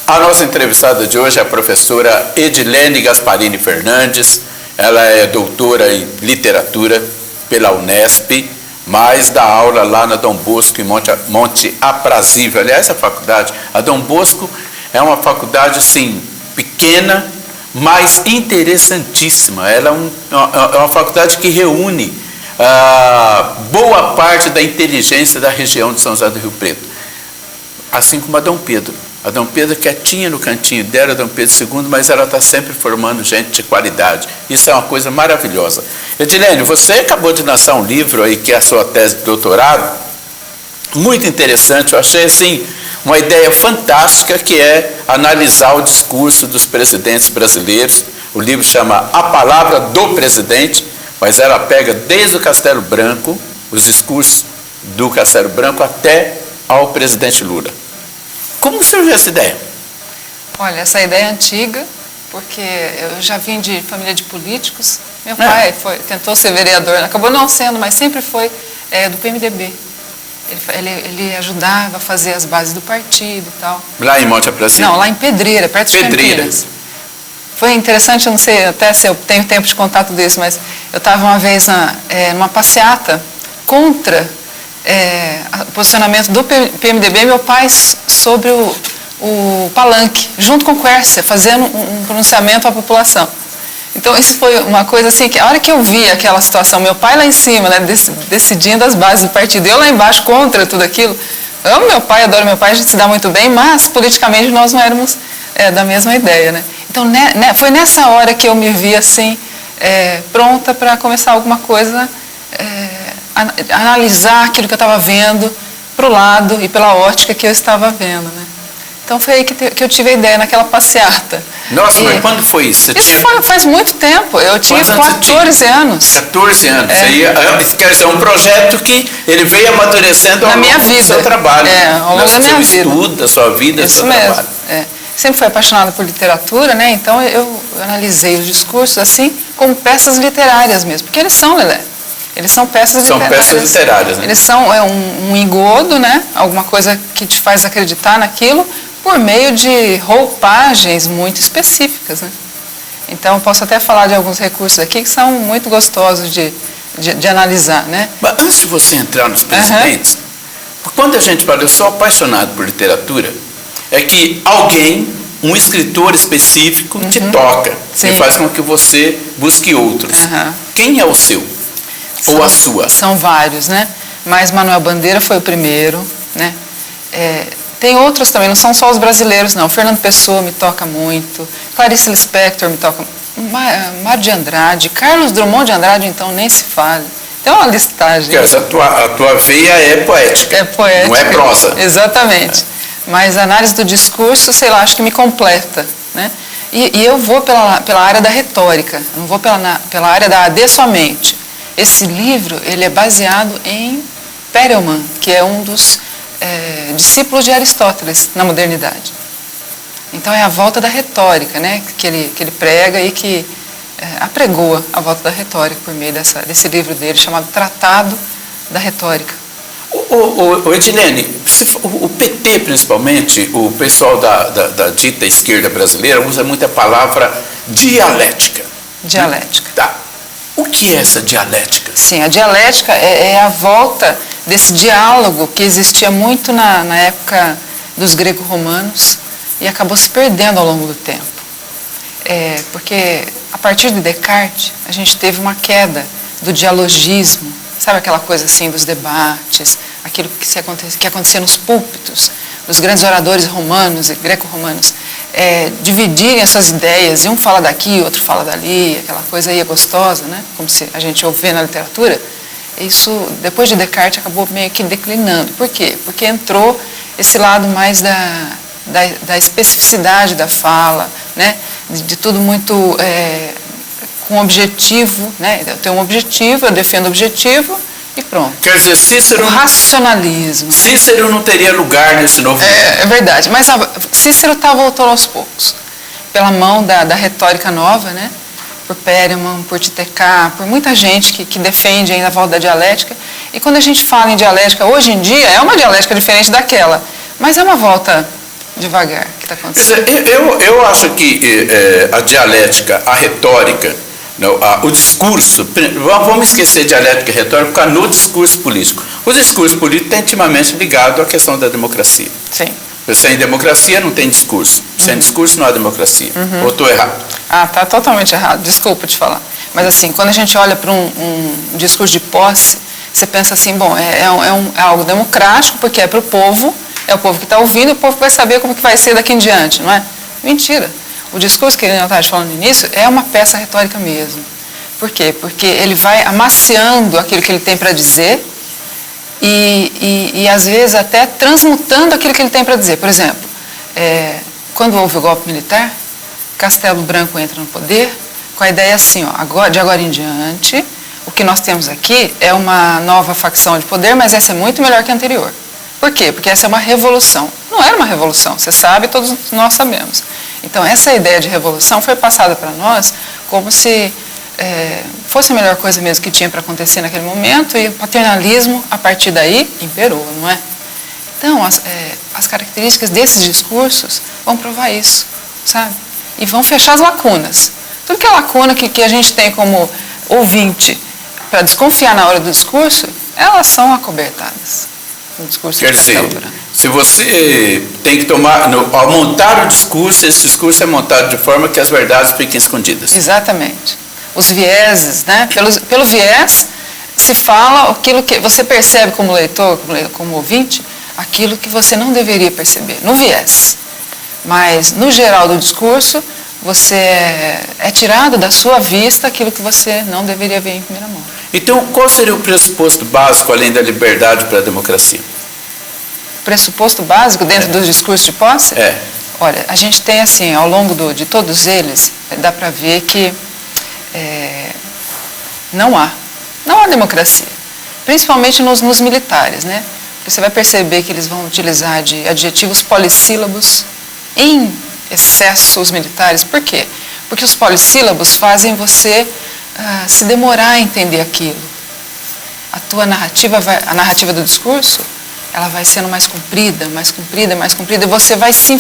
A nossa entrevistada de hoje é a professora Edilene Gasparini Fernandes. Ela é doutora em literatura pela Unesp, mas dá aula lá na Dom Bosco, em Monte Aprazível. Aliás, a faculdade, a Dom Bosco é uma faculdade, assim, pequena, mas interessantíssima. Ela é uma faculdade que reúne boa parte da inteligência da região de São José do Rio Preto. Assim como a Dom Pedro. A Dom Pedro quietinha no cantinho dela, a Dom Pedro II, mas ela está sempre formando gente de qualidade. Isso é uma coisa maravilhosa. Edilene, você acabou de lançar um livro aí, que é a sua tese de doutorado, muito interessante. Eu achei, assim, uma ideia fantástica, que é analisar o discurso dos presidentes brasileiros. O livro chama A Palavra do Presidente, mas ela pega desde o Castelo Branco, os discursos do Castelo Branco, até ao presidente Lula. Como surgiu essa ideia? Olha, essa ideia é antiga, porque eu já vim de família de políticos. Meu pai tentou ser vereador, acabou não sendo, mas sempre foi do PMDB. Ele ajudava a fazer as bases do partido e tal. Lá em Monte Aprazível? Não, lá em Pedreira, perto de Campinas. Foi interessante, eu não sei até se eu tenho tempo de contar tudo isso, mas eu estava uma vez numa passeata contra o posicionamento do PMDB, meu pai sobre o palanque, junto com o Quércia, fazendo um pronunciamento à população. Então, isso foi uma coisa assim, que a hora que eu vi aquela situação, meu pai lá em cima, né, decidindo as bases do partido, eu lá embaixo contra tudo aquilo, amo meu pai, adoro meu pai, a gente se dá muito bem, mas politicamente nós não éramos da mesma ideia, né? Então, foi nessa hora que eu me vi assim, pronta para começar alguma coisa, analisar aquilo que eu estava vendo para o lado e pela ótica que eu estava vendo, né? Então foi aí que eu tive a ideia, naquela passeata. Nossa, mas quando foi isso? Faz muito tempo, eu tinha 14 anos. 14 anos, isso quer dizer, um projeto que ele veio amadurecendo ao longo do seu trabalho. Ao longo da minha vida. Estudo, da sua vida, do seu trabalho. Sempre fui apaixonada por literatura, né? Então eu analisei os discursos assim, como peças literárias mesmo, porque eles são, Lelé. Eles são peças literárias. São peças literárias, né? Eles são um engodo, né? Alguma coisa que te faz acreditar naquilo por meio de roupagens muito específicas, né? Então, eu posso até falar de alguns recursos aqui que são muito gostosos de analisar, né? Mas antes de você entrar nos presidentes, quando a gente fala, eu sou apaixonado por literatura, é que alguém, um escritor específico, te toca e faz com que você busque outros. Quem é o seu? Ou a sua? São vários, né? Mas Manuel Bandeira foi o primeiro, né? Tem outros também, não são só os brasileiros, não. Fernando Pessoa me toca muito, Clarice Lispector me toca, Mário de Andrade, Carlos Drummond de Andrade, então, nem se fale. Tem uma listagem. Quer dizer, a tua veia é poética. É poética. Não é prosa. Exatamente. Mas a análise do discurso, sei lá, acho que me completa, né? E eu vou pela área da retórica, não vou pela área da AD somente. Esse livro, ele é baseado em Perelman, que é um dos discípulos de Aristóteles na modernidade. Então é a volta da retórica, né, que ele prega e que apregoa a volta da retórica por meio desse livro dele, chamado Tratado da Retórica. Edilene, o PT principalmente, o pessoal da dita esquerda brasileira usa muito a palavra dialética. Dialética. Tá. O que é essa dialética? Sim, a dialética é a volta desse diálogo que existia muito na época dos greco-romanos e acabou se perdendo ao longo do tempo. Porque a partir de Descartes, a gente teve uma queda do dialogismo, sabe aquela coisa assim dos debates, aquilo que acontecia nos púlpitos, os grandes oradores romanos e greco-romanos, dividirem essas ideias, e um fala daqui, outro fala dali, aquela coisa aí é gostosa, né? Como se a gente ouve na literatura. Isso, depois de Descartes, acabou meio que declinando. Por quê? Porque entrou esse lado mais da especificidade da fala, né? De tudo muito com objetivo, né? Eu tenho um objetivo, eu defendo o objetivo e pronto. Quer dizer, Cícero... O racionalismo. Cícero não teria lugar nesse novo livro. É verdade, mas Cícero está voltando aos poucos. Pela mão da retórica nova, né? Por Perelman, por Titecar, por muita gente que defende ainda a volta da dialética. E quando a gente fala em dialética, hoje em dia, é uma dialética diferente daquela, mas é uma volta devagar que está acontecendo. Eu acho que a dialética, a retórica, o discurso, vamos esquecer dialética e retórica, ficar no discurso político. O discurso político está intimamente ligado à questão da democracia. Sim. Sem democracia não tem discurso. Sem discurso não há democracia. Ou estou errado? Tá totalmente errado, desculpa te falar. Mas assim, quando a gente olha para um discurso de posse, você pensa assim, bom, é algo democrático, porque é para o povo que está ouvindo, o povo vai saber como que vai ser daqui em diante, não é? Mentira. O discurso que ele estava falando no início é uma peça retórica mesmo. Por quê? Porque ele vai amaciando aquilo que ele tem para dizer e às vezes até transmutando aquilo que ele tem para dizer. Por exemplo, quando houve o golpe militar, Castelo Branco entra no poder com a ideia assim, de agora em diante, o que nós temos aqui é uma nova facção de poder, mas essa é muito melhor que a anterior. Por quê? Porque essa é uma revolução. Não era uma revolução, você sabe, todos nós sabemos. Então, essa ideia de revolução foi passada para nós como se fosse a melhor coisa mesmo que tinha para acontecer naquele momento, e o paternalismo, a partir daí, imperou, não é? Então, as características desses discursos vão provar isso, sabe? E vão fechar as lacunas. Tudo que é lacuna que a gente tem como ouvinte para desconfiar na hora do discurso, elas são acobertadas no discurso. Quer dizer, se você tem que tomar, ao montar o discurso, esse discurso é montado de forma que as verdades fiquem escondidas. Exatamente. Os vieses, né? Pelo viés se fala aquilo que você percebe como leitor, como ouvinte, aquilo que você não deveria perceber, no viés. Mas, no geral do discurso, você é tirado da sua vista aquilo que você não deveria ver em primeira mão. Então, qual seria o pressuposto básico, além da liberdade, para a democracia? Pressuposto básico dentro do discurso de posse? Olha, a gente tem assim, ao longo de todos eles, dá para ver que não há democracia. Principalmente nos militares, né? Porque você vai perceber que eles vão utilizar de adjetivos polissílabos em excesso os militares. Por quê? Porque os polissílabos fazem você se demorar a entender aquilo. A tua narrativa, a narrativa do discurso, ela vai sendo mais comprida, e você vai se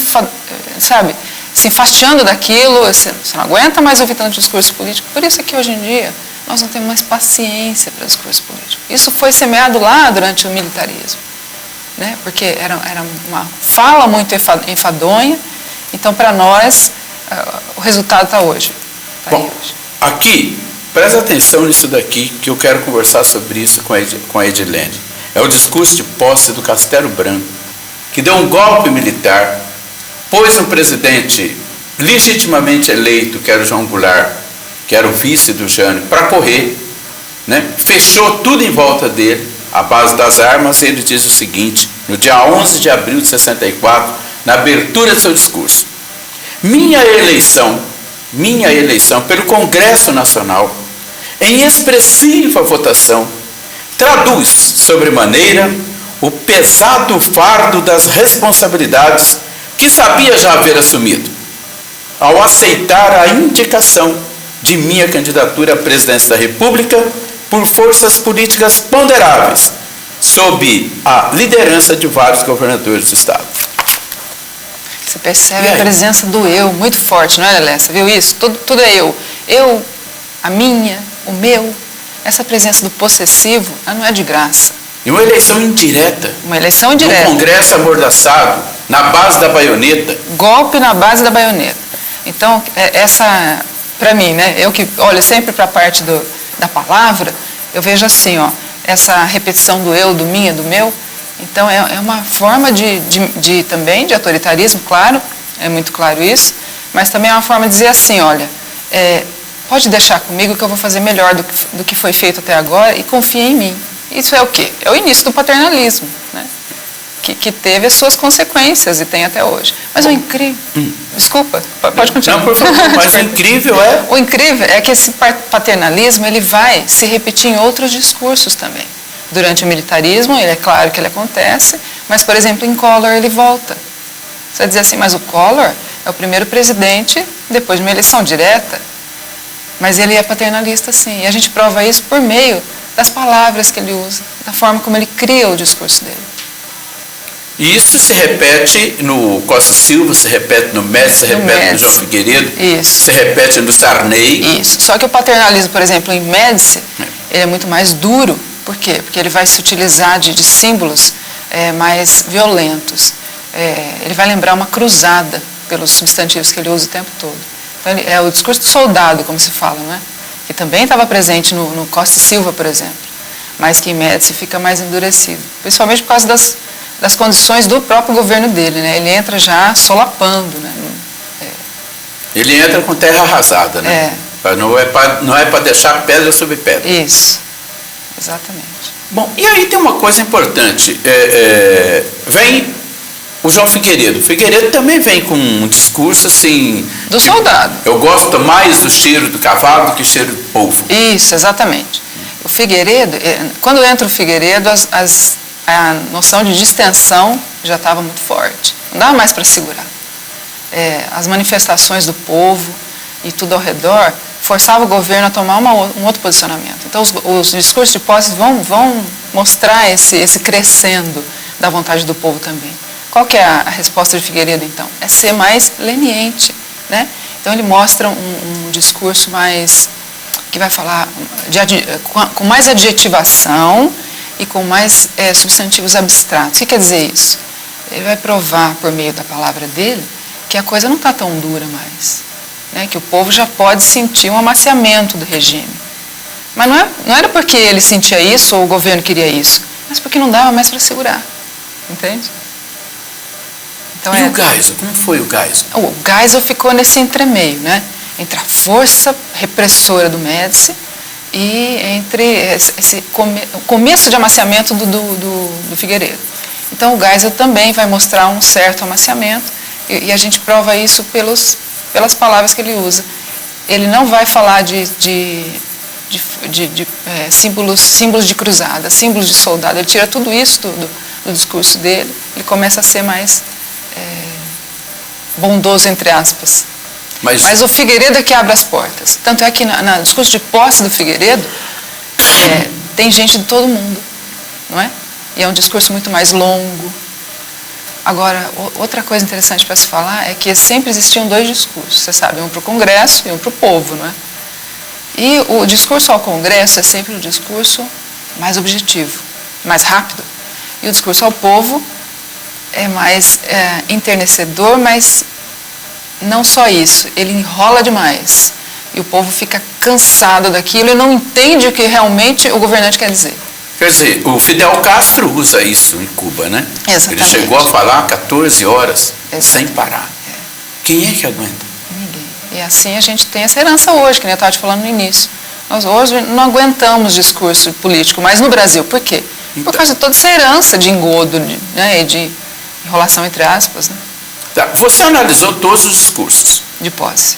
enfastiando daquilo, você não aguenta mais ouvir tanto discurso político. Por isso é que hoje em dia nós não temos mais paciência para discurso político. Isso foi semeado lá durante o militarismo, né? Porque era uma fala muito enfadonha. Então, para nós, o resultado está hoje. Bom, aqui, presta atenção nisso daqui, que eu quero conversar sobre isso com a Edilene. É o discurso de posse do Castelo Branco, que deu um golpe militar, pôs um presidente legitimamente eleito, que era o João Goulart, que era o vice do Jânio, para correr, né? Fechou tudo em volta dele, à base das armas, e ele diz o seguinte, no dia 11 de abril de 64, na abertura do seu discurso: minha eleição pelo Congresso Nacional, em expressiva votação, traduz sobremaneira o pesado fardo das responsabilidades que sabia já haver assumido, ao aceitar a indicação de minha candidatura à presidência da República por forças políticas ponderáveis, sob a liderança de vários governadores do Estado. Você percebe a presença do eu muito forte, não é, Lelé? Você viu isso? Tudo é eu. Eu, a minha, o meu. Essa presença do possessivo, ela não é de graça. E uma eleição indireta. Uma eleição indireta. Um Congresso amordaçado, na base da baioneta. Golpe na base da baioneta. Então, essa, para mim, né, eu que olho sempre para a parte da palavra, eu vejo assim, essa repetição do eu, do minha, do meu. Então, é uma forma também de autoritarismo, claro, é muito claro isso, mas também é uma forma de dizer assim, olha, pode deixar comigo que eu vou fazer melhor do que foi feito até agora e confia em mim. Isso é o quê? É o início do paternalismo, né? Que teve as suas consequências e tem até hoje. Mas o incrível... Desculpa, pode continuar. Não, por favor, mas o incrível é... O incrível é que esse paternalismo ele vai se repetir em outros discursos também. Durante o militarismo, é claro que ele acontece, mas, por exemplo, em Collor ele volta. Você vai dizer assim, mas o Collor é o primeiro presidente depois de uma eleição direta, mas ele é paternalista sim, e a gente prova isso por meio das palavras que ele usa, da forma como ele cria o discurso dele. E isso se repete no Costa Silva, se repete no Médici, se repete no João Figueiredo, isso. Se repete no Sarney. Isso. Só que o paternalismo, por exemplo, em Médici, ele é muito mais duro. Por quê? Porque ele vai se utilizar de símbolos mais violentos. Ele vai lembrar uma cruzada pelos substantivos que ele usa o tempo todo. Então, é o discurso do soldado, como se fala, não é? Que também estava presente no Costa Silva, por exemplo, mas que em Médici fica mais endurecido, principalmente por causa das condições do próprio governo dele, né? Ele entra já solapando, né? Ele entra com terra arrasada, né? Não é para deixar pedra sobre pedra. Isso, exatamente. Bom, e aí tem uma coisa importante, vem o João Figueiredo. Figueiredo também vem com um discurso assim... Do soldado. Eu gosto mais do cheiro do cavalo do que o cheiro do povo. Isso, exatamente. O Figueiredo, quando entra o Figueiredo, a noção de distensão já estava muito forte. Não dava mais para segurar. As manifestações do povo e tudo ao redor forçava o governo a tomar um outro posicionamento. Então, os discursos de posse vão mostrar esse crescendo da vontade do povo também. Qual que é a resposta de Figueiredo, então? É ser mais leniente, né? Então, ele mostra um discurso mais, que vai falar com mais adjetivação e com mais substantivos abstratos. O que quer dizer isso? Ele vai provar, por meio da palavra dele, que a coisa não está tão dura mais, né? Que o povo já pode sentir um amaciamento do regime. Mas não era porque ele sentia isso ou o governo queria isso, mas porque não dava mais para segurar, entende? Então, e o Geisel? Como foi o Geisel? O Geisel ficou nesse entremeio, né? Entre a força repressora do Médici e entre o começo de amaciamento do Figueiredo. Então, o Geisel também vai mostrar um certo amaciamento e a gente prova isso pelas palavras que ele usa. Ele não vai falar de símbolos de cruzada, símbolos de soldado. Ele tira tudo isso do discurso dele. Ele começa a ser mais bondoso, entre aspas. Mas o Figueiredo é que abre as portas. Tanto é que no discurso de posse do Figueiredo tem gente de todo mundo, não é? E é um discurso muito mais longo. Agora, outra coisa interessante para se falar é que sempre existiam dois discursos, você sabe, um para o Congresso e um para o povo, não é? E o discurso ao Congresso é sempre um discurso mais objetivo, mais rápido. E o discurso ao povo é mais enternecedor, mas não só isso, ele enrola demais. E o povo fica cansado daquilo e não entende o que realmente o governante quer dizer. Quer dizer, o Fidel Castro usa isso em Cuba, né? Exatamente. Ele chegou a falar 14 horas sem parar. Quem é que aguenta? Ninguém. E assim a gente tem essa herança hoje, que eu estava te falando no início. Nós hoje não aguentamos discurso político, mas no Brasil, por quê? Por causa de toda essa herança de engodo, né, e de enrolação entre aspas. Né? Tá. Você analisou todos os discursos? De posse.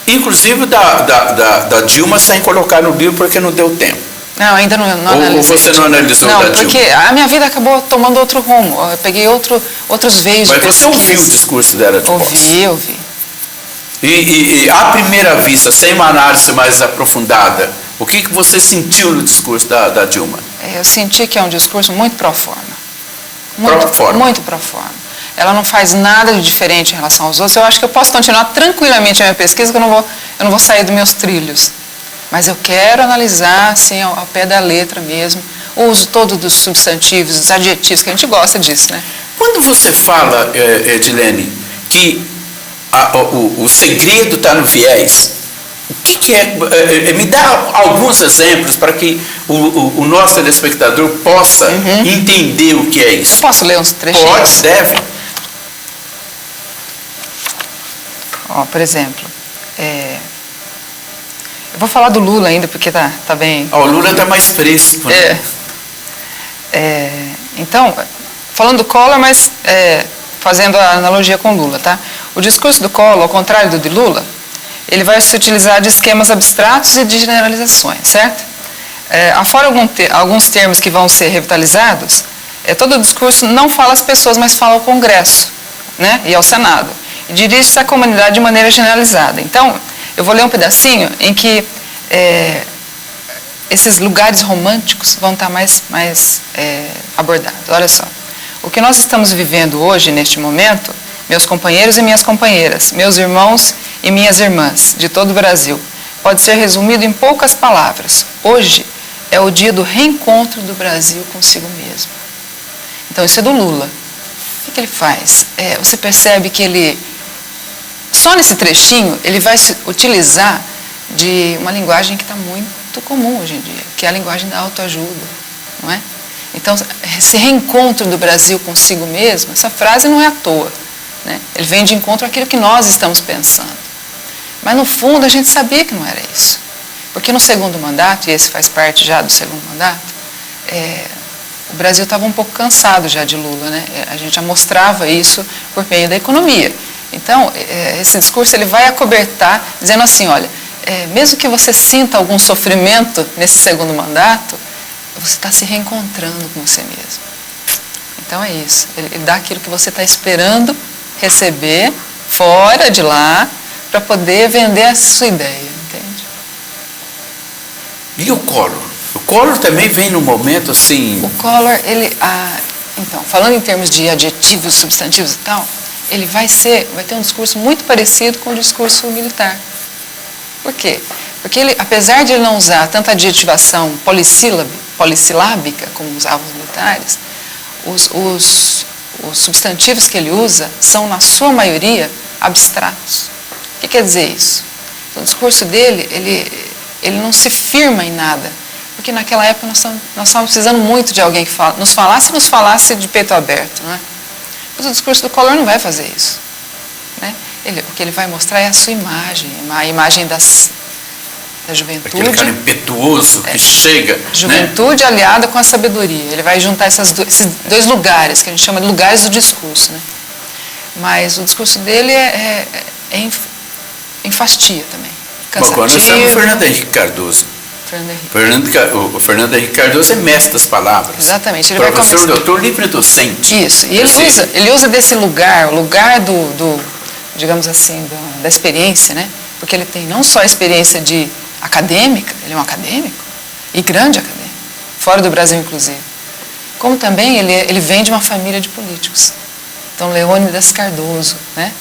Inclusive da Dilma sem colocar no livro porque não deu tempo. Não, ainda não analisei. Ou você não analisou da Dilma? Não, porque a minha vida acabou tomando outro rumo. Eu peguei outros veios de pesquisa. Mas você ouviu o discurso dela de posse? Ouvi. E à primeira vista, sem uma análise mais aprofundada, o que você sentiu no discurso da Dilma? Eu senti que é um discurso muito pro forma. Muito pro forma. Ela não faz nada de diferente em relação aos outros. Eu acho que eu posso continuar tranquilamente a minha pesquisa, que eu não vou sair dos meus trilhos. Mas eu quero analisar, assim, ao pé da letra mesmo, o uso todo dos substantivos, dos adjetivos, que a gente gosta disso, né? Quando você fala, Edilene, que o segredo está no viés, o que é? Me dá alguns exemplos para que o nosso telespectador possa entender o que é isso. Posso ler uns trechinhos? Pode, deve. Por exemplo, eu vou falar do Lula ainda, porque tá bem... O Lula está mais fresco. Né? Então, falando do Collor, mas fazendo a analogia com o Lula, tá? O discurso do Collor, ao contrário do de Lula, ele vai se utilizar de esquemas abstratos e de generalizações, certo? Afora alguns termos que vão ser revitalizados, todo o discurso não fala às pessoas, mas fala ao Congresso, né? E ao Senado. E dirige-se à comunidade de maneira generalizada. Então, eu vou ler um pedacinho em que esses lugares românticos vão estar mais abordados. Olha só. O que nós estamos vivendo hoje, neste momento, meus companheiros e minhas companheiras, meus irmãos e minhas irmãs de todo o Brasil, pode ser resumido em poucas palavras. Hoje é o dia do reencontro do Brasil consigo mesmo. Então, isso é do Lula. O que ele faz? Você percebe que ele, só nesse trechinho, ele vai se utilizar de uma linguagem que está muito comum hoje em dia, que é a linguagem da autoajuda, não é? Então, esse reencontro do Brasil consigo mesmo, essa frase não é à toa, né? Ele vem de encontro àquilo que nós estamos pensando. Mas, no fundo, a gente sabia que não era isso. Porque no segundo mandato, e esse faz parte já do segundo mandato, o Brasil estava um pouco cansado já de Lula, né? A gente já mostrava isso por meio da economia. Então, esse discurso ele vai acobertar, dizendo assim, olha, mesmo que você sinta algum sofrimento nesse segundo mandato, você está se reencontrando com você mesmo. Então é isso, ele dá aquilo que você está esperando receber fora de lá para poder vender a sua ideia, entende? E o Collor? O Collor também vem num momento assim... O Collor, então, falando em termos de adjetivos, substantivos e tal, ele vai ter um discurso muito parecido com o discurso militar. Por quê? Porque ele, apesar de ele não usar tanta adjetivação polissilábica como usavam os militares, os substantivos que ele usa são, na sua maioria, abstratos. O que quer dizer isso? Então, o discurso dele, ele não se firma em nada, porque naquela época nós estávamos precisando muito de alguém que nos falasse de peito aberto, não é? Mas o discurso do Collor não vai fazer isso, né? O que ele vai mostrar é a sua imagem, a imagem da juventude. Aquele cara impetuoso que chega. Juventude, né? Aliada com a sabedoria. Ele vai juntar esses dois lugares, que a gente chama de lugares do discurso, né? Mas o discurso dele enfastia também. Bom, nós temos o Fernando Henrique Cardoso. O Fernando Henrique Cardoso é mestre das palavras. Exatamente. Ele professor, doutor, livre docente. Isso. E ele usa desse lugar, o lugar digamos assim, da experiência, né? Porque ele tem não só a experiência acadêmica, ele é um acadêmico, e grande acadêmico, fora do Brasil, inclusive. Como também ele vem de uma família de políticos. Então, Leônidas Cardoso, né?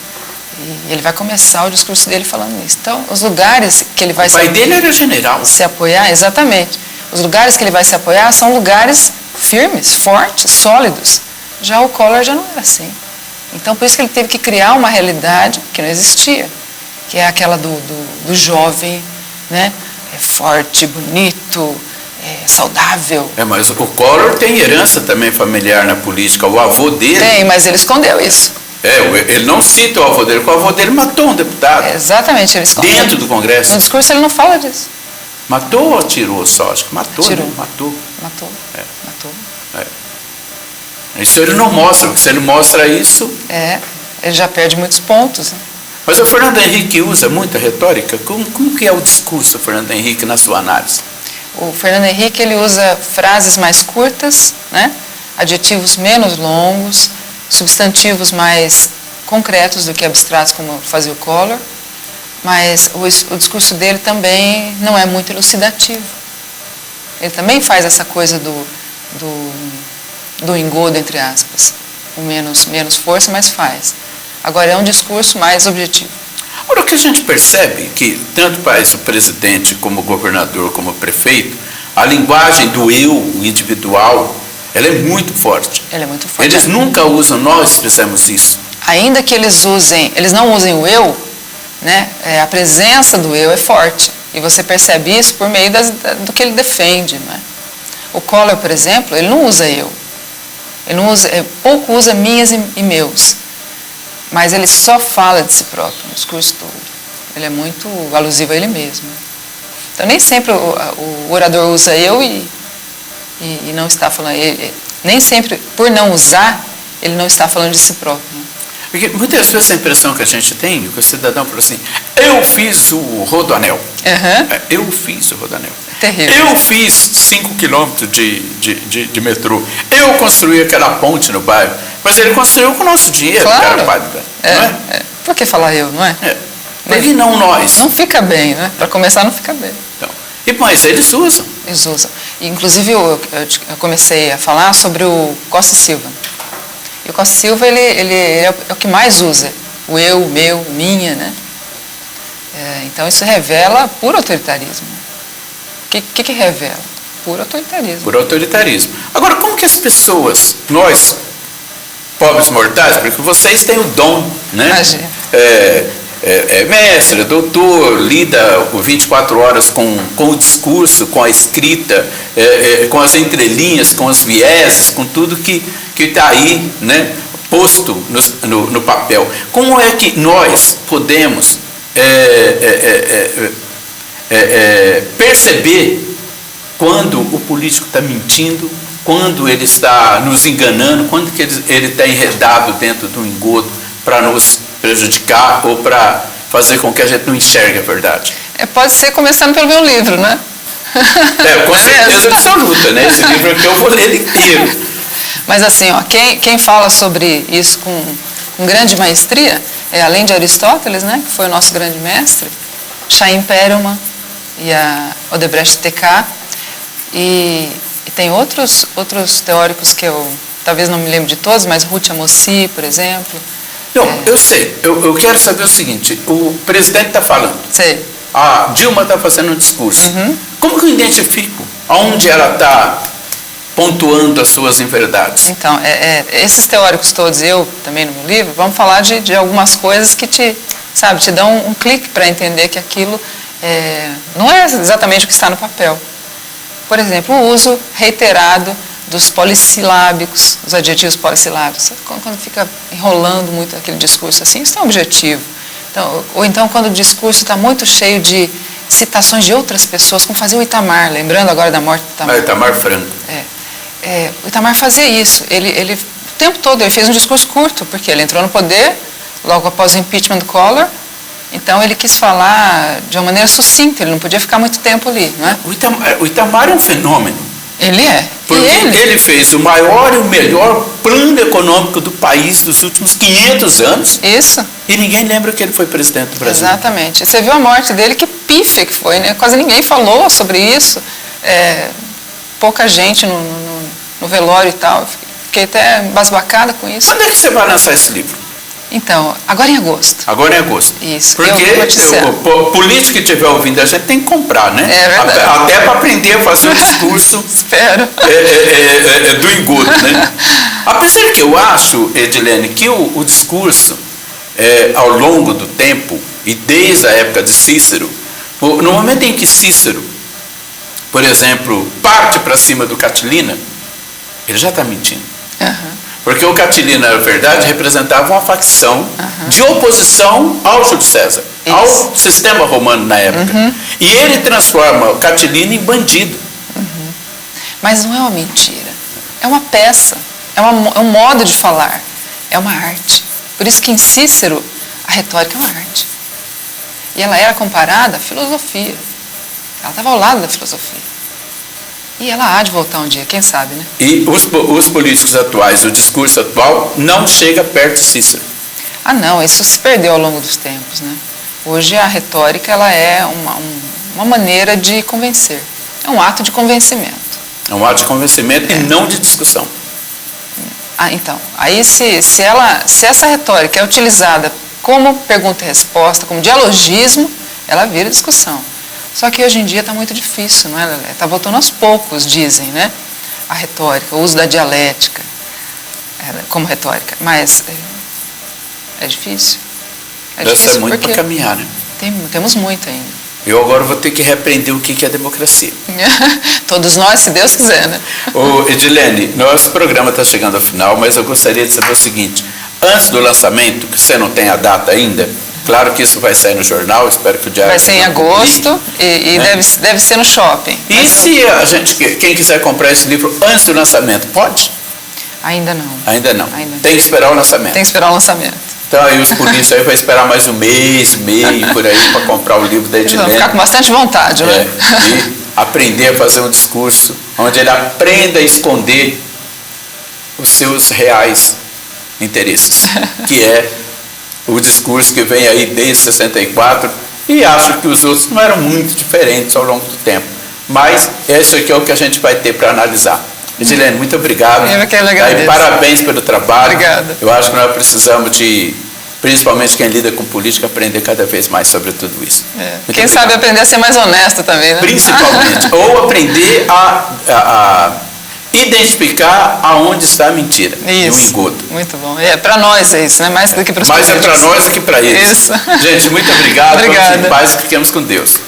E ele vai começar o discurso dele falando isso. Então, os lugares que ele vai... O pai dele era general. Se apoiar, exatamente. Os lugares que ele vai se apoiar são lugares firmes, fortes, sólidos. Já o Collor já não era assim. Então, por isso que ele teve que criar uma realidade que não existia, que é aquela do jovem, né? Forte, bonito, saudável. Mas o Collor tem herança também familiar na política. O avô dele... Tem, mas ele escondeu isso. Ele não cita o avô dele, porque o avô dele matou um deputado. Exatamente, ele escondeu. Dentro do Congresso. No discurso ele não fala disso. Matou ou atirou só? Acho que matou. Atirou. Né? Matou. Matou. Isso ele não mostra, porque se ele mostra isso... ele já perde muitos pontos. Né? Mas o Fernando Henrique usa muita retórica. Como que é o discurso do Fernando Henrique na sua análise? O Fernando Henrique ele usa frases mais curtas, né? Adjetivos menos longos, substantivos mais concretos do que abstratos, como fazia o Collor, mas o discurso dele também não é muito elucidativo. Ele também faz essa coisa do engodo, entre aspas, com menos força, mas faz. Agora, é um discurso mais objetivo. Agora, o que a gente percebe que, tanto para o presidente, como o governador, como o prefeito, a linguagem do eu individual, ela é muito forte. Ela é muito forte. Eles nunca usam, nós fizemos isso. Ainda que eles não usem o eu, né, a presença do eu é forte. E você percebe isso por meio do que ele defende. Né? O Collor, por exemplo, ele não usa eu. Ele não usa, pouco usa minhas e meus. Mas ele só fala de si próprio no discurso todo. Ele é muito alusivo a ele mesmo. Então, nem sempre o orador usa eu e não está falando... nem sempre, por não usar, ele não está falando de si próprio. Né? Porque muitas vezes a impressão que a gente tem, que o cidadão fala assim, eu fiz o Rodoanel. Uhum. Eu fiz o Rodoanel. Terrível. Eu fiz 5 quilômetros de metrô. Eu construí aquela ponte no bairro. Mas ele construiu com o nosso dinheiro, claro. Cara pálida. Não é? Por que falar eu, não é? Por que não nós? Não fica bem, né? Para começar, não fica bem. Então, mas eles usam. Eles usam. Inclusive, eu comecei a falar sobre o Costa e Silva. E o Costa Silva, ele é o que mais usa. O eu, o meu, o minha, né? Então isso revela puro autoritarismo. O que revela? Puro autoritarismo. Puro autoritarismo. Agora, como que as pessoas, nós, pobres mortais, porque vocês têm o dom, né? Imagina. Mestre, doutor, lida 24 horas com o discurso, com a escrita, com as entrelinhas, com os vieses, com tudo que está aí, né, posto no papel. Como é que nós podemos perceber quando o político está mentindo, quando ele está nos enganando, quando que ele está enredado dentro do engodo para nos prejudicar ou para fazer com que a gente não enxergue a verdade? Pode ser começando pelo meu livro, né? Com certeza absoluta, né? Esse livro aqui eu vou ler ele inteiro. Mas assim, ó, quem fala sobre isso com grande maestria, além de Aristóteles, né, que foi o nosso grande mestre, Chaim Perelman e a Odebrecht TK, e tem outros teóricos que eu talvez não me lembro de todos, mas Ruth Amossi, por exemplo. Não, eu sei. Eu quero saber o seguinte: o presidente está falando. Sei. A Dilma está fazendo um discurso. Uhum. Como que eu identifico aonde ela está pontuando as suas inverdades? Então, esses teóricos todos, eu também no meu livro, vamos falar de algumas coisas que te dão um clique para entender que aquilo não é exatamente o que está no papel. Por exemplo, o uso reiterado dos polissilábicos, dos adjetivos polissilábicos. Quando fica enrolando muito aquele discurso assim, isso é um objetivo. Então, ou então quando o discurso está muito cheio de citações de outras pessoas, como fazia o Itamar, lembrando agora da morte do Itamar. Itamar Franco. O Itamar fazia isso. Ele, o tempo todo, ele fez um discurso curto, porque ele entrou no poder logo após o impeachment do Collor. Então ele quis falar de uma maneira sucinta, ele não podia ficar muito tempo ali, não é? O Itamar é um fenômeno. Ele é. Porque ele fez o maior e o melhor plano econômico do país dos últimos 500 anos. Isso. E ninguém lembra que ele foi presidente do Brasil. Exatamente. Você viu a morte dele, que pífia que foi, né? Quase ninguém falou sobre isso. Pouca gente no velório e tal. Fiquei até embasbacada com isso. Quando é que você vai lançar esse livro? Então, agora em agosto. Agora em agosto. Isso. Porque o político que estiver ouvindo a gente tem que comprar, né? É verdade. Até para aprender a fazer um discurso Espero. Do engodo, né? Apesar que eu acho, Edilene, que o discurso, ao longo do tempo, e desde a época de Cícero, no momento em que Cícero, por exemplo, parte para cima do Catilina, ele já está mentindo. Uhum. Porque o Catilina, na verdade, representava uma facção de oposição ao Júlio César, ao sistema romano na época. E ele transforma o Catilina em bandido. Mas não é uma mentira. É uma peça. É um modo de falar. É uma arte. Por isso que em Cícero, a retórica é uma arte. E ela era comparada à filosofia. Ela estava ao lado da filosofia. E ela há de voltar um dia, quem sabe, né? E os políticos atuais, o discurso atual, não chega perto de Cícero. Não, isso se perdeu ao longo dos tempos, né? Hoje a retórica, ela é uma maneira de convencer. É um ato de convencimento. É um ato de convencimento e não de discussão. Então, aí se essa retórica é utilizada como pergunta e resposta, como dialogismo, ela vira discussão. Só que hoje em dia está muito difícil, não é, Lelé? Está voltando aos poucos, dizem, né? A retórica, o uso da dialética como retórica. Mas é difícil. Deve muito para caminhar, né? Temos muito ainda. Eu agora vou ter que repreender o que é democracia. Todos nós, se Deus quiser, né? Edilene, nosso programa está chegando ao final, mas eu gostaria de saber o seguinte: antes do lançamento, que você não tem a data ainda, claro que isso vai sair no jornal, espero que o diário... Vai ser em agosto e né? deve ser no shopping. E se quem quiser comprar esse livro antes do lançamento, pode? Ainda não. Ainda não. Tem que esperar o lançamento. Tem que esperar o lançamento. Então aí os políticos aí vão esperar mais um mês, meio, por aí, para comprar o livro da Edilene. Eles vão ficar com bastante vontade, né? E aprender a fazer um discurso onde ele aprenda a esconder os seus reais interesses, que é o discurso que vem aí desde 64, e acho que os outros não eram muito diferentes ao longo do tempo. Mas esse aqui é o que a gente vai ter para analisar. Edilene, muito obrigado. Eu que agradeço. E parabéns pelo trabalho. Obrigada. Eu acho que nós precisamos de, principalmente quem lida com política, aprender cada vez mais sobre tudo isso. Quem sabe aprender a ser mais honesto também, né? Principalmente. Ou aprender a identificar aonde está a mentira. Isso. E o engodo. Muito bom. Para nós é isso, né? Mais do que para os Mas políticos. é para nós do que para eles. Isso. Gente, muito obrigado. Obrigada. Vamos em paz e fiquemos com Deus.